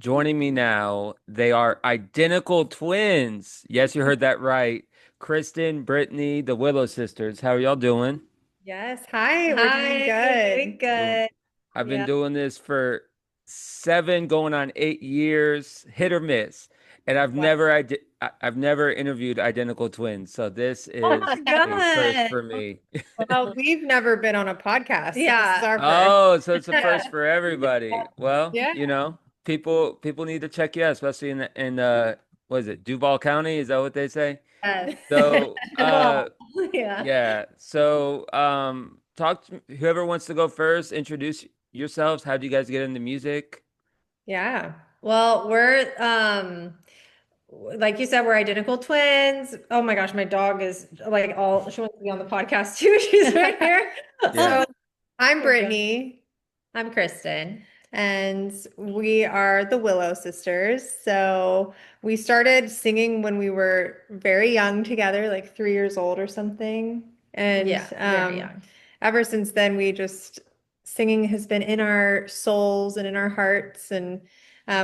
Joining me now, they are identical twins. Yes, you heard that right. Kristen, Brittany, the Willow Sisters. How are y'all doing? Yes. Hi, we're doing Hi, doing good. Doing- good. I've been Yeah. doing this for 7, going on 8 years, hit or miss. And Wow. I've never interviewed identical twins. So this Oh my is a first God. for me. Well, we've never been on a podcast, so this is Yeah. our first. Oh, so it's a Yeah. first for everybody. Well, Yeah. people need to check you out, especially in what is it, Duval County? Is that what they say? Yes. So, Come on. Yeah. yeah. So, whoever wants to go first, introduce yourselves. How do you guys get into music? Yeah. Well, we're like you said, we're identical twins. Oh my gosh, my dog is like all she wants to be on the podcast too. She's right here. Yeah. So I'm Okay. Brittany, I'm Kristen. and we are the Willow Sisters. So we started singing when we were very young together, like 3 years old or something. And Yeah, very young. ever since then, we just singing has been in our souls and in our hearts. And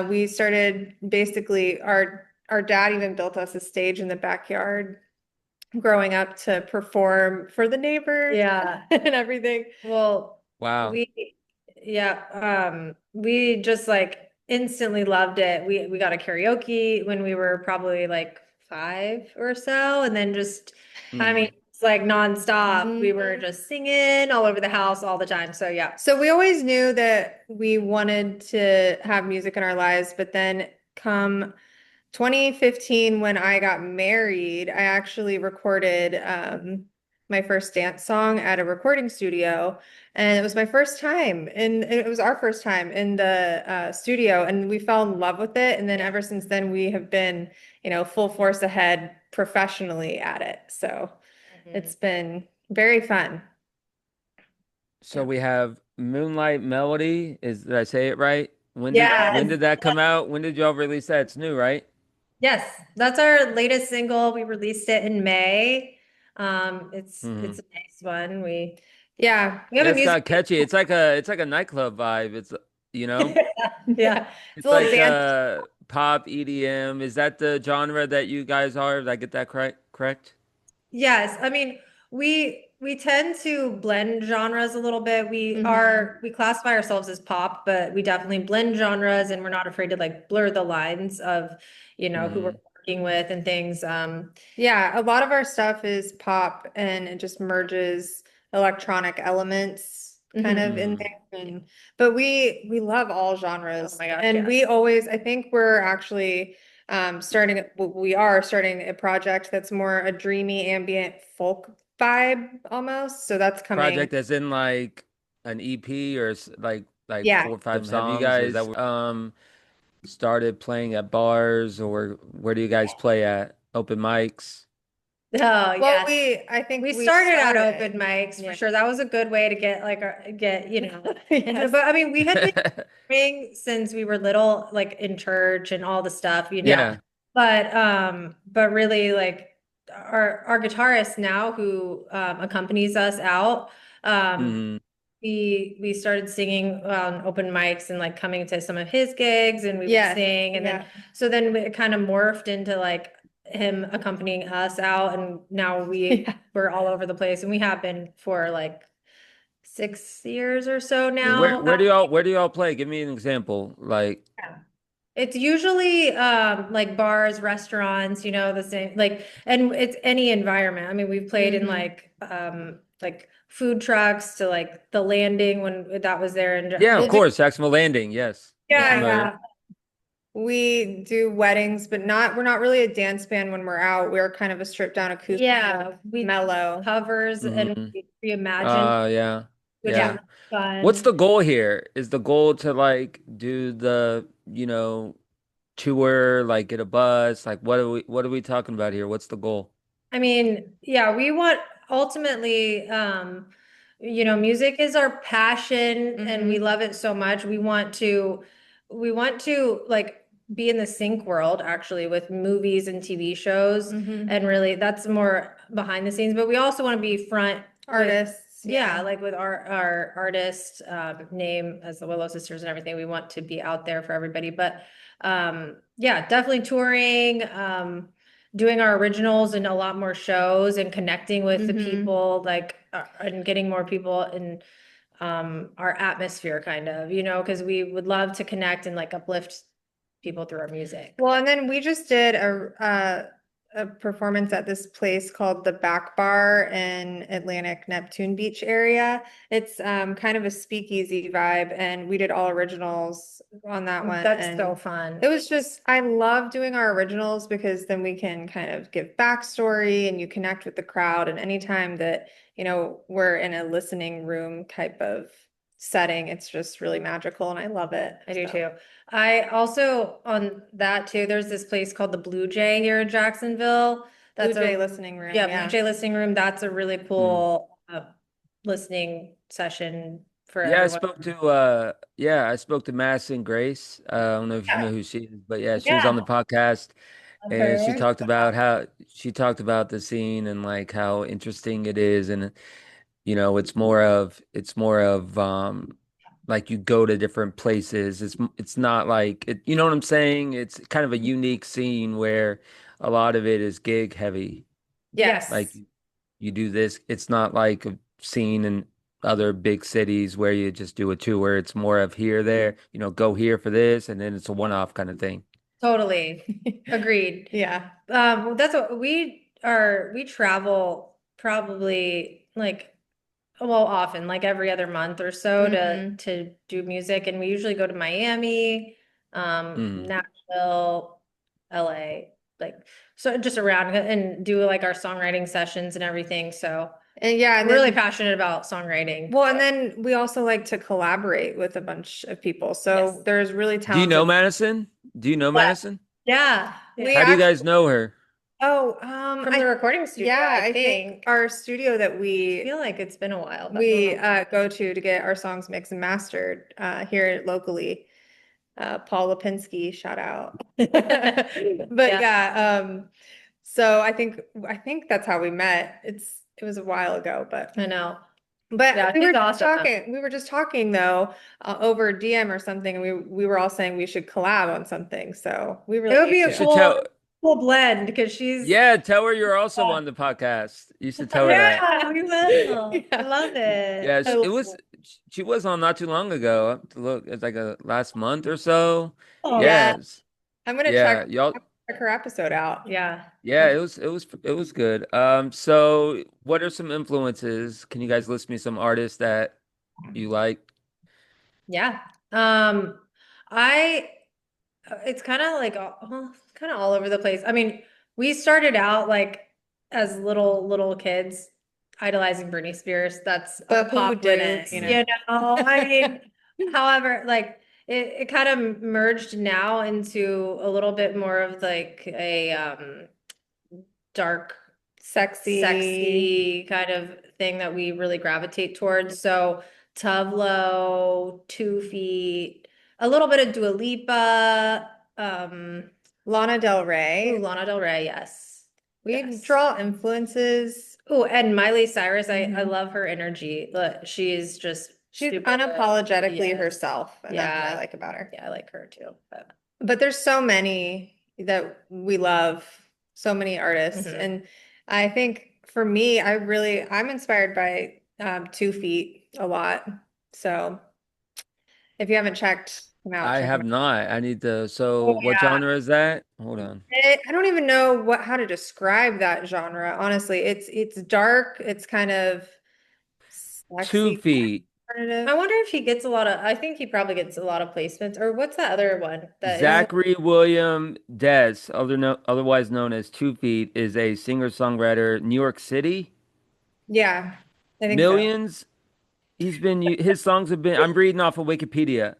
we started basically our dad even built us a stage in the backyard growing up to perform for the neighbors Yeah. and everything. Well, Wow. we just like instantly loved it. We got a karaoke when we were probably like 5 or so, and then just I mean, Mm. it's like nonstop. We were Mhm. just singing all over the house all the time. So yeah. So we always knew that we wanted to have music in our lives, but then come 2015, when I got married, I actually recorded my first dance song at a recording studio. And it was my first time, and it was our first time in the studio, and we fell in love with it. And then ever since then, we have been, full force ahead professionally at it. So it's been very fun. So Yeah. we have Moonlight Melody. Did I say it right? When Yes. did that come out? When did y'all release that? It's new, right? Yes. That's our latest single. We released it in May. It's Hmm. a nice one. We Yeah. we have Yeah, a it's music got catchy. It's like a nightclub vibe. It's you know, yeah. It's a it's little like dance. pop EDM. Is that the genre that you guys are? Did I get that correct? Yes, I mean we tend to blend genres a little bit. Mhm. We classify ourselves as pop, but we definitely blend genres and we're not afraid to like blur the lines of, who we're Hmm. working with and things. Yeah, a lot of our stuff is pop and it just merges electronic elements kind Mhm. of in Hmm. there. But we love all Oh genres. my gosh, And yes. we always, I think we're actually we are starting a project that's more a dreamy ambient folk vibe almost. So that's coming. Project as in like an EP or like Yeah. 4 or 5 Have you songs. Is guys that started playing at bars, or where do you guys play at? Open mics? Oh Well, yes. I think We we started out started. open mics for Yeah. sure. That was a good way to get Yes. but I mean we had been doing since we were little, like in church and all the stuff. Yeah. But really like our guitarist now who accompanies us out, um, Hmm. we started singing on open mics and like coming to some of his gigs and we would Yes. sing and Yeah. then so then it kind of morphed into like him accompanying us out and now Yeah. we're all over the place and we have been for like 6 years or so Where now. where do y'all where do y'all play? Give me an example. Like, Yeah. It's usually like bars, restaurants, the same like and it's any environment. I mean, we've played in Mhm. like food trucks to like the landing when that was there and yeah, of We'll do, course, Jacksonville Landing. Yes, I'm yeah, familiar. yeah. we do weddings, but we're not really a dance band when we're out. We're kind of a stripped down acoustic, Yeah, we mellow. covers and Hmm. we reimagine, Yeah, which is yeah. Yeah. What's fun. the goal here? Is the goal to like do the, tour, like get a bus? Like what are we talking about here? What's the goal? I mean, yeah, we want ultimately, music is our passion and we Mhm. love it so much. We want to like be in the sync world actually with movies and TV shows. Mhm. And really that's more behind the scenes, but we also want to be front with Artists. Yeah, like with our artist name as the Willow Sisters and everything, we want to be out there for everybody. But yeah, definitely touring, doing our originals and a lot more shows and connecting with the people, like and getting more people in our atmosphere, kind of, because we would love to connect and like uplift people through our music. Well, and then we just did a performance at this place called the Back Bar in Atlantic Neptune Beach area. It's kind of a speakeasy vibe, and we did all originals on that one. That's and so fun. It was just, I love doing our originals because then we can kind of give backstory and you connect with the crowd. And anytime that, we're in a listening room type of setting, it's just really magical and I love it. I do too. I also, on that too, there's this place called the Blue Jay here in Jacksonville. Blue That's Jay a listening room. yeah, Blue Jay listening room. That's a really cool listening session for Yeah, everyone. I spoke to Madison Grace. I don't know if you know who she is, but yeah, she was Yeah, on the podcast love and she her. talked about the scene and like how interesting it is. And it's more of like you go to different places. It's not like you know what I'm saying? It's kind of a unique scene where a lot of it is gig heavy. Like Yes. you do this. It's not like a scene in other big cities where you just do a tour. It's more of here, there, go here for this, and then it's a one-off kind of thing. Totally. Agreed. Yeah. That's what we travel probably like well often, like every other month or so to do music. And we usually go to Miami, Mm. Nashville, LA, like so just around and do like our songwriting sessions and everything. So And yeah, I'm really passionate about songwriting. well, and then we also like to collaborate with a bunch of people. So Yes. there's really Do you know talented. Madison? Do you know Yeah. Madison? Yeah. We How do you actually, guys know her? From the recording studio, yeah, I I think think. our studio that I we feel like it's been a while, but we go to get our songs mixed and mastered here locally. Paul Lipinski, shout out. But yeah, so I think that's how we met. It was a while ago, but I know. but Yeah, we she's were just awesome. talking. We were just talking though over DM or something, and we were all saying we should collab on something. So we really It would be You a should tell. cool blend because she's Yeah, tell her you're also on the podcast. You should tell her that. yeah, we will. I yeah. love Yeah, it. I it love was. She was on not too long ago. I have to look, it's like a last month or so. Oh, Yeah, Yes. I'm gonna Yeah, y'all. check her episode out. yeah. Yeah, it was good. So what are some influences? Can you guys list me some artists that you like? Yeah. Um, I it's kind of like kind of all over the place. I mean, we started out like as little kids idolizing Britney Spears. That's But our who pop didn't, roots, you know? I mean, however, like it kind of merged now into a little bit more of like a dark, sexy kind of thing that we really gravitate towards. So Tuvlo, 2 Feet, a little bit of Dua Lipa, Lana Del Rey. Lana Del Rey, yes. We Yes. draw influences. Oh, and Miley Cyrus, I Mhm. love her energy. She's just She's super unapologetically yes. herself, and that's what I Yeah. like about her. Yeah, I like her too. But there's so many that we love, so many artists. Mhm. And I think for me, I'm inspired by 2 Feet a lot. So if you haven't checked him out, I check him have out. not. I need to. So Oh, what yeah. genre is that? Hold on. I don't even know how to describe that genre, honestly. It's dark, it's kind of Two sexy, Feet. alternative. I wonder if he gets I think he probably gets a lot of placements. Or what's that other one that is Zachary William Dess, otherwise known as 2 Feet, is a singer-songwriter, New York City. Yeah, I think so. Millions. His songs have been. I'm reading off of Wikipedia.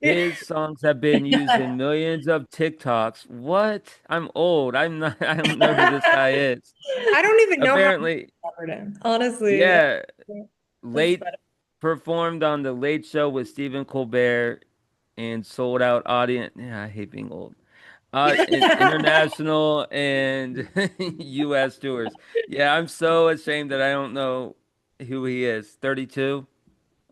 His songs have been used in millions of TikToks. What? I'm old. I'm not. I don't know who this guy is. I don't even know how to Apparently, cover him. honestly, yeah. that's Late performed on the Late Show with Stephen Colbert and sold out audience. Yeah, I hate being old. International and U.S. tours. Yeah, I'm so ashamed that I don't know who he is. 32.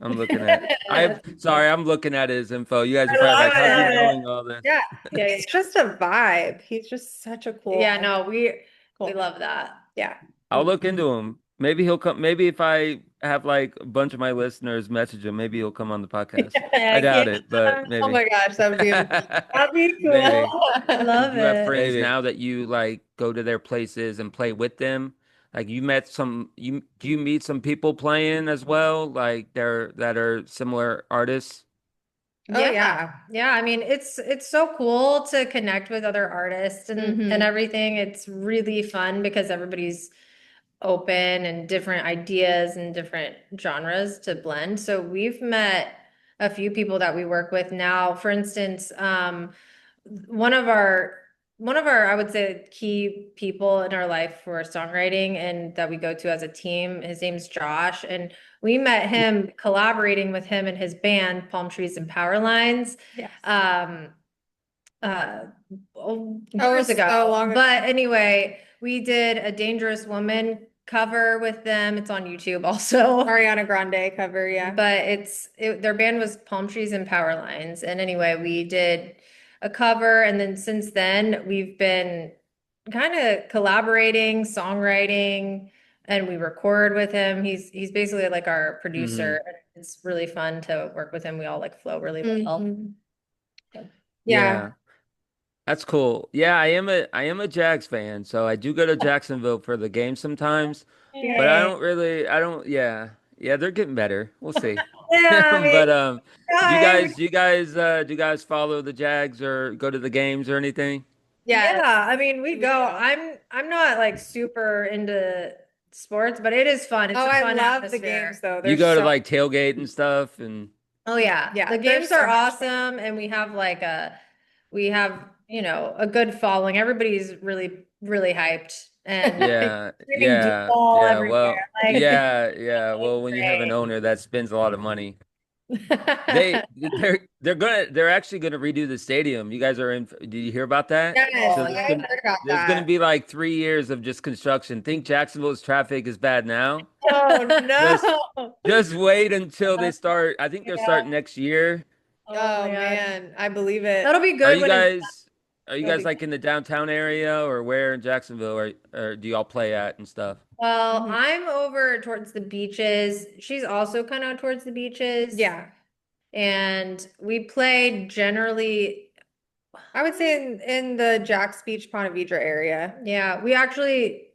I'm looking at. I'm looking at his info. You guys are I probably love like, how's he it. knowing all this? Yeah, Yeah, it's just a vibe. He's just such a cool. yeah, no, we Cool. love that. Yeah. I'll look into him. Maybe he'll come. Maybe if I have like a bunch of my listeners message him, maybe he'll come on the podcast. I doubt it, but Oh maybe. my gosh, that would be amazing. That'd be cool. Maybe. I love You have it. friends now that you like go to their places and play with them. Like do you meet some people playing as well? Like that are similar artists? Oh, yeah. Yeah. I mean, it's so cool to connect with other artists Mhm. and everything. It's really fun because everybody's open and different ideas and different genres to blend. So we've met a few people that we work with now. For instance, one of our I would say key people in our life for songwriting and that we go to as a team, his name's Josh, and we met him collaborating with him and his band Palm Trees and Power Lines Yes. uh years ago. so long ago. But anyway, we did a Dangerous Woman cover with them. It's on YouTube also. Ariana Grande cover, yeah. But their band was Palm Trees and Power Lines. And anyway, we did a cover, and then since then we've been kind of collaborating, songwriting, and we record with him. He's basically like our producer. It's really fun to work with him. We all like flow really well. Mhm. Yeah. Yeah. That's cool. Yeah, I am a Jags fan, so I do go to Jacksonville for the game sometimes. But yeah, they're getting better. We'll see. Yeah, I mean, But do you guys follow the Jags or go to the games or anything? Yeah. yeah, I mean, we We go. do. I'm not like super into sports, but it is fun. It's Oh, a I fun love the atmosphere. games though. You They're go to so like tailgate and stuff and Oh yeah. Yeah, The they're games so are much fun. awesome, and we have, a good following. Everybody's really hyped and screaming yeah. "Duval" Yeah, everywhere. well, Like yeah. Well, when you have an great. owner that spends a lot of money. They're actually gonna redo the stadium. You guys are in. Did you hear about that? Yes, So Oh, there's I gonna heard about there's gonna that. be like 3 years of just construction. Think Jacksonville's traffic is bad now. Oh Just no. just wait until they start. I think they're yeah. starting next year. Oh Oh my God. man, I believe it. That'll be Are good you when it's guys are you it'll guys be like in the downtown area or where in Jacksonville or do y'all play at and stuff? Well, Mhm. I'm over towards the beaches. She's also kind of towards the beaches. Yeah. And we play generally, I would say in the Jack's Beach, Ponte Vedra area. yeah, we actually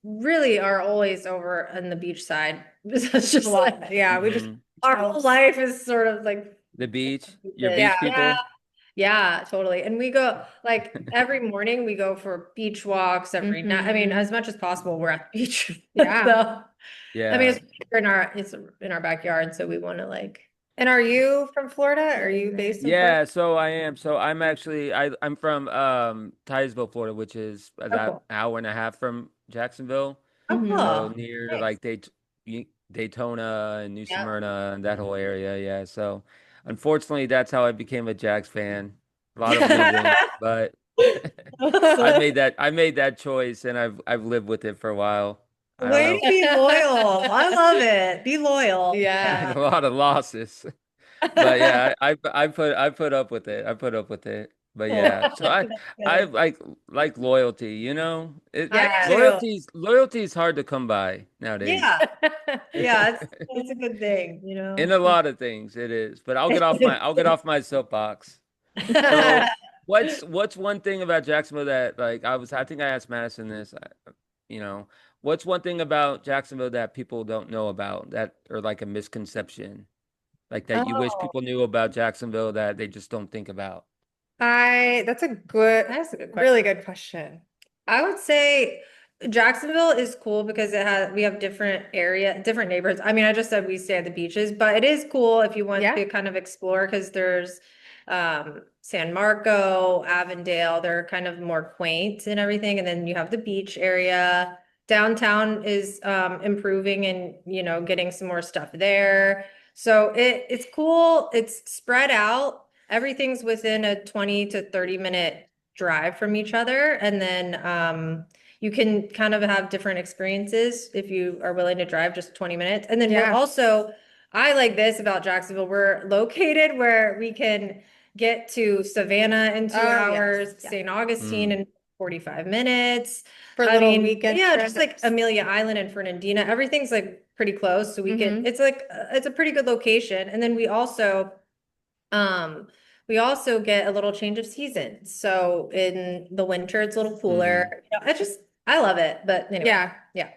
really are always over on the beach side. It's just A lot. like Yeah, we just Mhm. our whole life is sort of like The beach? Your Yeah. beach people? Yeah, totally. And we go like every morning we go for beach walks every night. I mean, Mhm. as much as possible, we're at the beach. Yeah. So, I Yeah. mean, it's in our backyard, so we want to like And are you from Florida? Are you based in Yeah, Florida? so I am. So I'm actually I'm from Titusville, Florida, which is about cool. hour and a half from Jacksonville. Mhm. So Oh, near to nice. like Daytona and New Yeah. Smyrna and that whole area. Yeah. So unfortunately, that's how I became a Jags fan. A lot of losing, but I made that choice and I've lived with it for a while. I don't Way know. to be loyal. I love it. Be loyal. Yeah. A lot of losses. But yeah, I put up with it. I put up with it. But yeah, so I Good. like loyalty, you know? Yeah. Loyalty is hard to come by nowadays. Yeah. Yeah, it's a good thing, In a lot of things it is. But I'll get off my soapbox. So what's one thing about Jacksonville that like I think I asked Madison this, you know, what's one thing about Jacksonville that people don't know about that or like a misconception? Like that you wish Oh, people knew about Jacksonville that they just don't think about. That's a good, that's a good question. really good question. I would say Jacksonville is cool because we have different neighborhoods. I mean, I just said we stay at the beaches, but it is cool if you want Yeah. to kind of explore because there's San Marco, Avondale, they're kind of more quaint and everything. And then you have the beach area. Downtown is improving and getting some more stuff there. So it's cool. It's spread out. Everything's within a 20 to 30 minute drive from each other. And then you can kind of have different experiences if you are willing to drive just 20 minutes. And then we're Yeah. also, I like this about Jacksonville, we're located where we can get to Savannah in 2 Oh, yes. hours, Yeah. St. Augustine in 45 minutes. For I little mean, weekend yeah, just like trips. Amelia Island and Fernandina, everything's like pretty close. So we can, it's like, it's a pretty good location. And then we also get a little change of season. So in the winter, it's a little cooler. You know, I love it. But anyway, Yeah.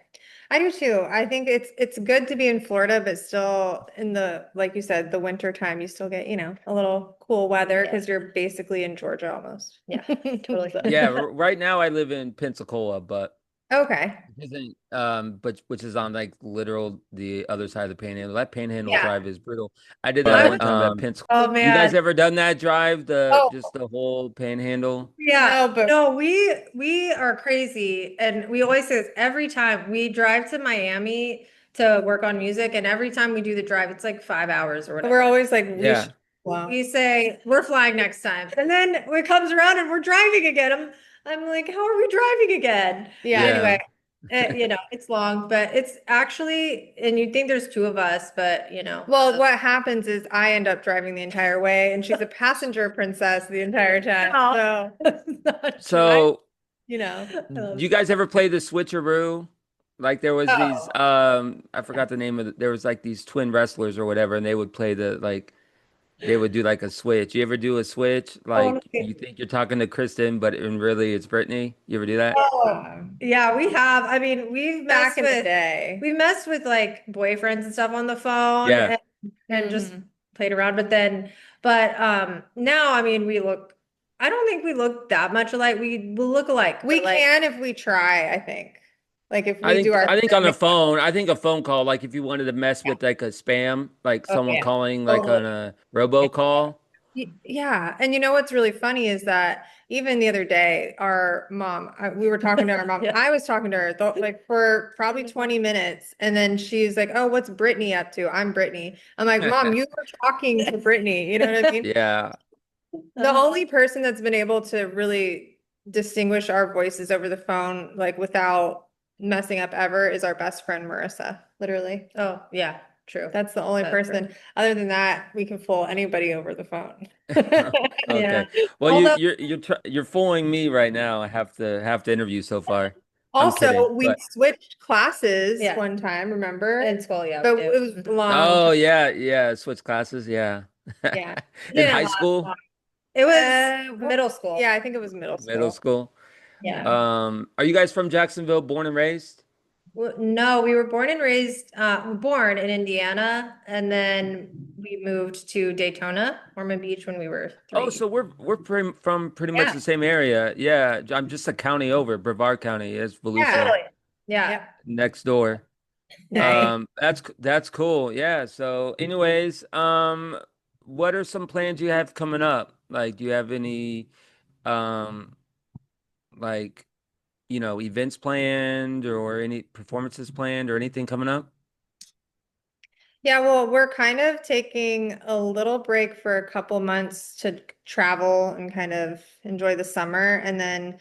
I do too. I think it's good to be in Florida, but still in the, like you said, the winter time, you still get, a little cool weather because you're basically in Georgia almost. Yeah, totally. Yeah, right now I live in Pensacola, but Okay. isn't but which is on like literal the other side of the Panhandle. That Panhandle Yeah. drive is brutal. I did Well, that I one would- time at Oh Pensacola. You guys man. ever done that drive? Oh. Just the whole Panhandle? Yeah, No, but- no, we are crazy. And we always say this every time we drive to Miami to work on music, and every time we do the drive, it's like 5 hours or whatever. We're always like, Yeah. We say we're flying next time, and then it comes around and we're driving again. I'm like, how are we driving again? Yeah. Anyway, it's long, but it's actually, and you'd think there's two of us, but Well, what happens is I end up driving the entire way and she's a passenger princess the entire time. So, So, you guys ever play the switcheroo? Like there was these I forgot the name of it. There was like these twin wrestlers or whatever, and they would play they would do like a switch. You ever do a switch? Like you think you're talking to Kristen, but really it's Brittany. You ever do that? Yeah, we have. I mean, we've back messed in the with day. we messed with like boyfriends and stuff on the phone, Yeah. and just played around. But now, I mean, I don't think we look that much alike. We will look alike. We but, like, can if we try, I think. Like if we I think do our I think on the phone, I think a phone call, like if you wanted to mess with like a spam, like someone yeah. calling like on a robocall. Yeah. And you know what's really funny is that even the other day, our mom, we were talking to our mom. Yeah. I was talking to her like for probably 20 minutes. And then she's like, oh, what's Brittany up to? I'm Brittany. I'm like, Mom, you were talking to Brittany. You know what I mean? Yeah. The only person that's been able to really distinguish our voices over the phone, like without messing up ever, is our best friend, Marissa, literally. Oh, yeah, true. That's the only That's person. true. Other than that, we can fool anybody over the phone. Okay. Well, you're fooling me right now. I have to interview so far. Also, kidding, we but- switched classes Yeah. one time, remember? In school, yeah. But we it do. was long. Oh yeah, switch classes, yeah. Yeah. In Yeah. high school, It was Well, middle school. Yeah, I think it was middle middle school. Yeah. Are you guys from Jacksonville, born and raised? Well, no, we were born and raised, born in Indiana, and then we moved to Daytona, Ormond Beach when we were 3. Oh, so we're from pretty much the same area. Yeah, I'm just a county over, Brevard County is Volusia, Totally. Yeah. next door. Nice. That's cool. Yeah. So, anyways, what are some plans you have coming up? Like, do you have any, like, events planned or any performances planned or anything coming up? Yeah, well, we're kind of taking a little break for a couple months to travel and kind of enjoy the summer. And then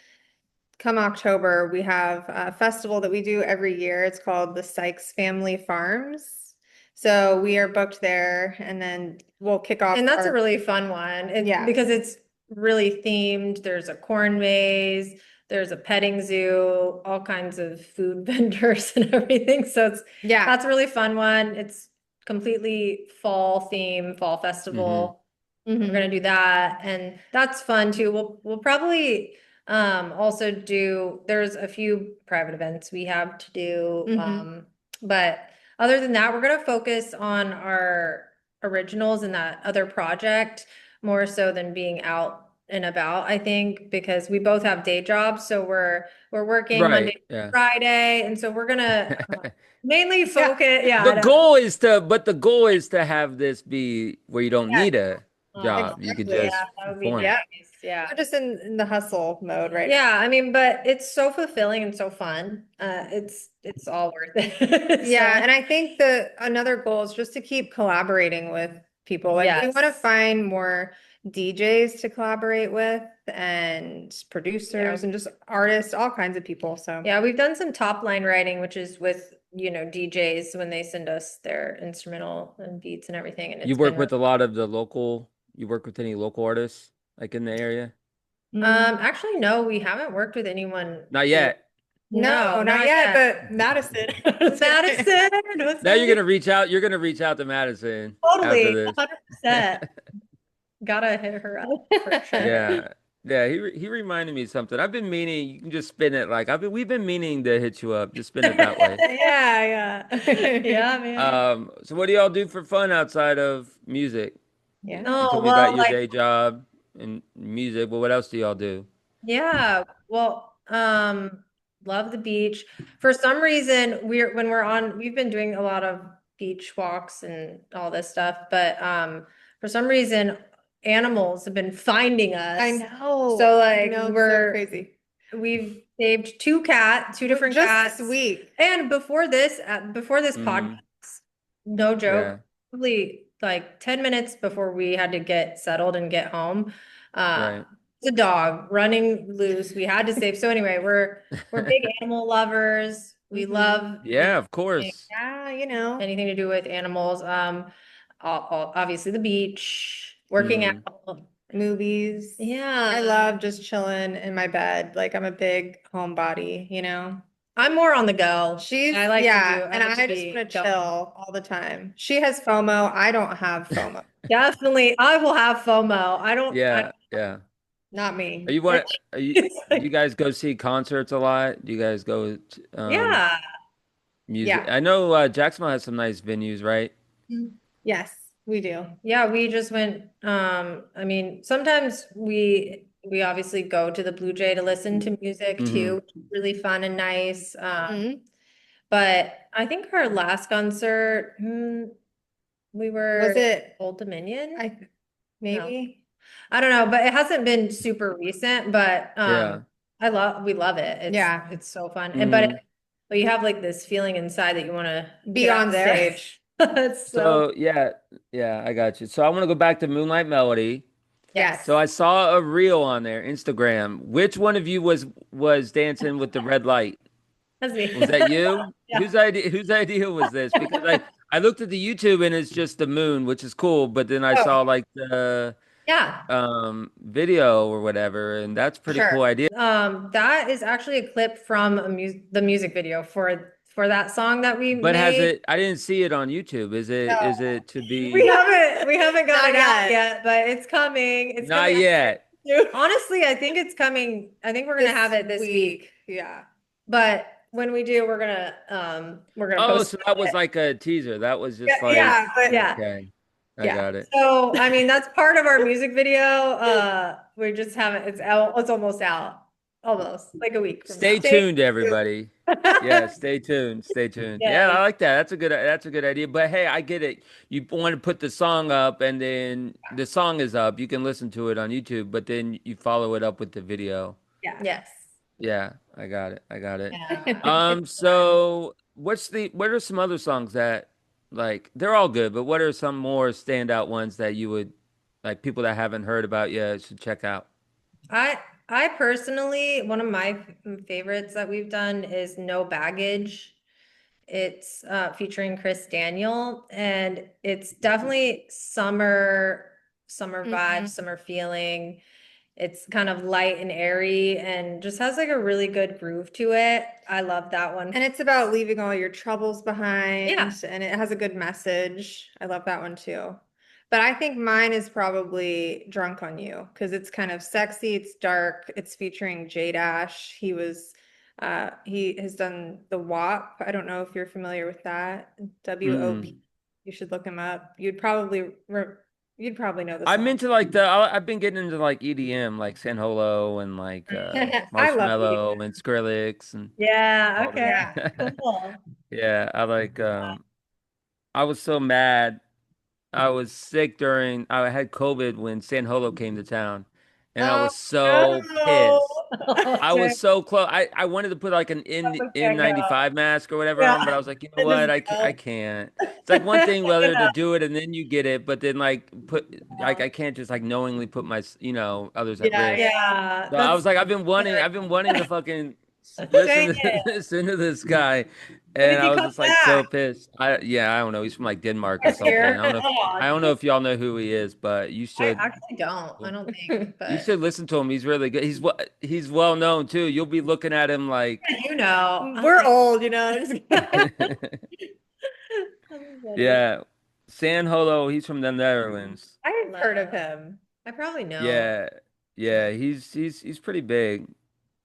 come October, we have a festival that we do every year. It's called the Sykes Family Farms. So we are booked there, and then we'll kick off. And that's a really fun one. Yeah. Because it's really themed. There's a corn maze, there's a petting zoo, all kinds of food vendors and everything. So that's a really fun one. It's completely fall theme, fall festival. We're gonna do that, and that's fun too. We'll probably also there's a few private events we have to do. But other than that, we're gonna focus on our originals and that other project more so than being out and about, I think, because we both have day jobs. So we're working Monday to Friday. And so we're gonna mainly focus. The goal is to have this be where you don't need a job. Exactly. You could just that would be perform. nice. Yeah. We're just in the hustle mode right Yeah, I mean, but it's so fulfilling and so fun. It's all worth it. Yeah, and I think another goal is just to keep collaborating with people. Like we want to find more DJs to collaborate with and producers and just artists, all kinds of people. So yeah, we've done some top line writing, which is with, DJs when they send us their instrumental and beats and everything. And You it's work been with a lot of you work with any local artists like in the area? actually no, we haven't worked with anyone. Not yet. no, not yet, but Madison. Madison. Now you're gonna reach out. You're gonna reach out to Madison after Totally, this. 100%. Gotta hit her up for sure. Yeah, yeah. He reminded me of something. I've been meaning. You can just spin it like we've been meaning to hit you up. Just spin it that way. Yeah. Yeah, man. So what do y'all do for fun outside of music? Yeah. You No, told me well, about your day job and music, but what else do y'all do? yeah, well, love the beach. For some reason, we've been doing a lot of beach walks and all this stuff, but for some reason, animals have been finding us. I know. So like I know, it's so we're crazy. we've saved two different Just cats. this week. And before this podcast, no joke, Yeah. probably like 10 minutes before we had to get settled and get home, Right. it's a dog running loose. We had to save. So anyway, we're big animal lovers. We love Yeah, of course. Yeah, anything to do with animals. Obviously the beach, working out. movies. Yeah. I love just chilling in my bed. Like I'm a big homebody, I'm more on the go. I like to and I just be want to chill all the time. She has FOMO. I don't have FOMO. Definitely, I will have FOMO. I don't. Yeah, yeah. Not me. Are you guys go see concerts a lot? Do you guys go Yeah. music? Yeah. I know Jacksonville has some nice venues, right? Yes, we do. Yeah, we just went, I mean, sometimes we obviously go to the Blue Jay to listen to music too, which is really fun and nice. But I think our last concert, we were Was it Old Dominion? maybe? I don't know, but it hasn't been super recent, but Yeah. we love it. It's so fun. And but you have like this feeling inside that you want to Be on stage. So yeah, I got you. So I want to go back to Moonlight Melody. Yes. So I saw a reel on there, Instagram. Which one of you was dancing with the red light? That's me. Was that you? Yeah. Whose idea was this? Because I looked at the YouTube and it's just the moon, which is cool, but then I saw like the video or whatever, and that's pretty cool idea. That is actually a clip from the music video for that song that we But made. I didn't see it on YouTube. Is it to be? We haven't got it out yet, but it's coming. It's Not yet. Honestly, I think it's coming. I think we're gonna have it this week. Yeah. But when we do, we're gonna Oh, so that was like a teaser. That was just like okay. I got it. So I mean that's part of our music video. We just haven't it's almost out. Almost like a week from Stay now. tuned, everybody. Yeah, stay tuned. Stay tuned. Yeah, I like that. That's a good idea. But hey, I get it. You want to put the song up and then the song is up. You can listen to it on YouTube, but then you follow it up with the video. Yeah. Yes. Yeah, I got it. Yeah. So what are some other songs that like they're all good, but what are some more standout ones that you would like people that haven't heard about yet should check out? I personally, one of my favorites that we've done is No Baggage. It's featuring Chris Daniel, and it's definitely summer vibe, summer feeling. It's kind of light and airy and just has like a really good groove to it. I love that one. And it's about leaving all your troubles behind. Yeah. And it has a good message. I love that one too. But I think mine is probably Drunk on You because it's kind of sexy, it's dark, it's featuring J Dash. He has done the WAP. I don't know if you're familiar with that. WOP. You should look him up. You'd probably know this. I'm into like I've been getting into like EDM, like San Holo and like Marshmello and Skrillex and okay. Cool. Yeah, I like I was so mad. I was sick I had COVID when San Holo came to town, and I was so pissed. I was so close. I wanted to put like an N95 mask or whatever on, but I was like, you know what? I can't. It's like one thing whether to do it and then you get it, but then like I can't just like knowingly put my others at risk. Yeah. So I was like, I've been wanting to fucking listen to this guy, and I was just like so pissed. I don't know. He's from like Denmark or something. I don't know if y'all know who he is, but you I should. actually don't. I don't think. But You should listen to him. He's really good. He's well known too. You'll be looking at him like we're old, you know. yeah. San Holo, he's from the Netherlands. I've heard of him. I probably know. Yeah. He's pretty big.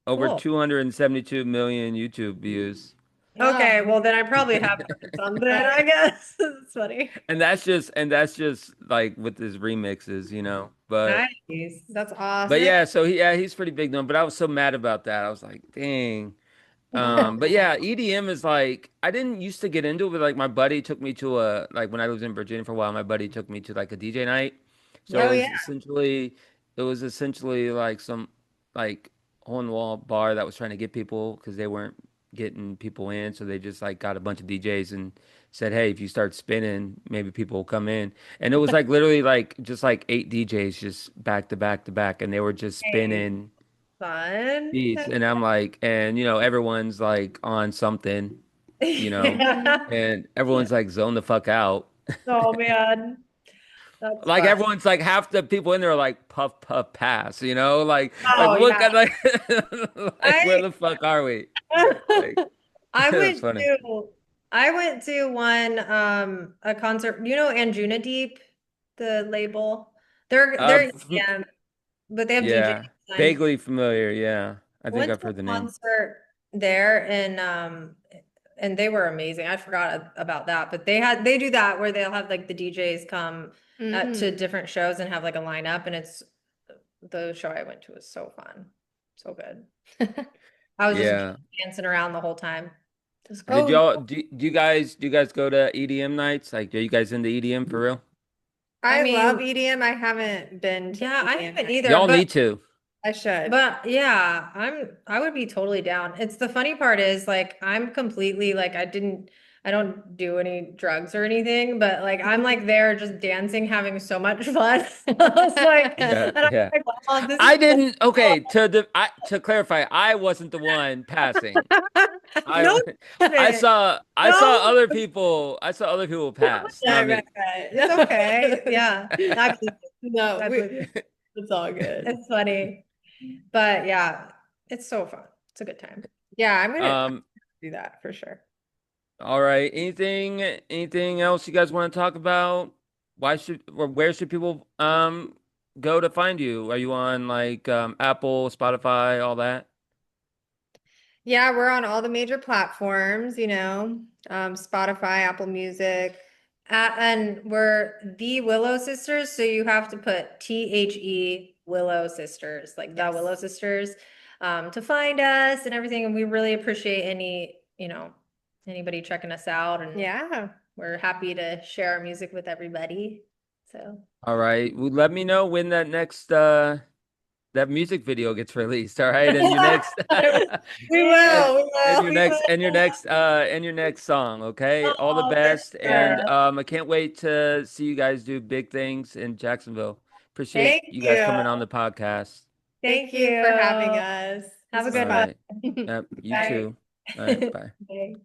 Over Cool. 272 million YouTube views. Okay, well then I probably have heard something, I guess. It's funny. And that's just like with his remixes, you know. But Nice. That's awesome. but yeah, so he's pretty big known. But I was so mad about that. I was like, dang. But yeah, EDM is like I didn't used to get into it, but like my buddy took me to when I lived in Virginia for a while, my buddy took me to like a DJ night. So it was essentially like some like hole in the wall bar that was trying to get people because they weren't getting people in, so they just like got a bunch of DJs and said, "Hey, if you start spinning, maybe people will come in." And it was like literally like just like 8 DJs just back to back to back, and they were just spinning Fun. beats. And I'm like, and everyone's like on something, and everyone's like zone the fuck out. Oh man. That's Like fun. everyone's like half the people in there are like puff puff pass, like Oh, look yeah. at like, where the fuck are we? Like, I that's went funny. to one a concert. You know Anjuna Deep, the label. They're EDM, but they have Yeah, DJ. vaguely familiar. Yeah, I think Went I've to heard the a name. concert there and they were amazing. I forgot about that, but they do that where they'll have like the DJs come to different shows and have like a lineup, and the show I went to was so fun, so good. I was just dancing around the whole time. Did y'all do you guys go to EDM nights? Like, are you guys into EDM for real? I love EDM. I haven't been to I haven't either. Y'all need to. I should. But yeah, I would be totally down. It's the funny part is like I'm completely like I don't do any drugs or anything, but like I'm like there just dancing, having so much fun. I was like, like, wow, I didn't. Okay, to clarify, I wasn't the one passing. I saw other people. I saw other people pass. Right. It's okay. Yeah. No, it's all good. It's funny. But yeah, it's so fun. It's a good time. Yeah, I'm gonna do that for sure. All right. Anything else you guys want to talk about? Where should people go to find you? Are you on like Apple, Spotify, all that? Yeah, we're on all the major platforms, Spotify, Apple Music. And we're the Willow Sisters, so you have to put THE Willow Sisters, like the Willow Sisters, to find us and everything. And we really appreciate anybody checking us out. And we're happy to share our music with everybody. So all right. Well, let me know when that next that music video gets released. All right. And your next we will. And your next song. Okay. All the best. And I can't wait to see you guys do big things in Jacksonville. Appreciate you guys coming on the podcast. Thank you for having us. Have a good one. Yep, you too. All right, bye. Bye.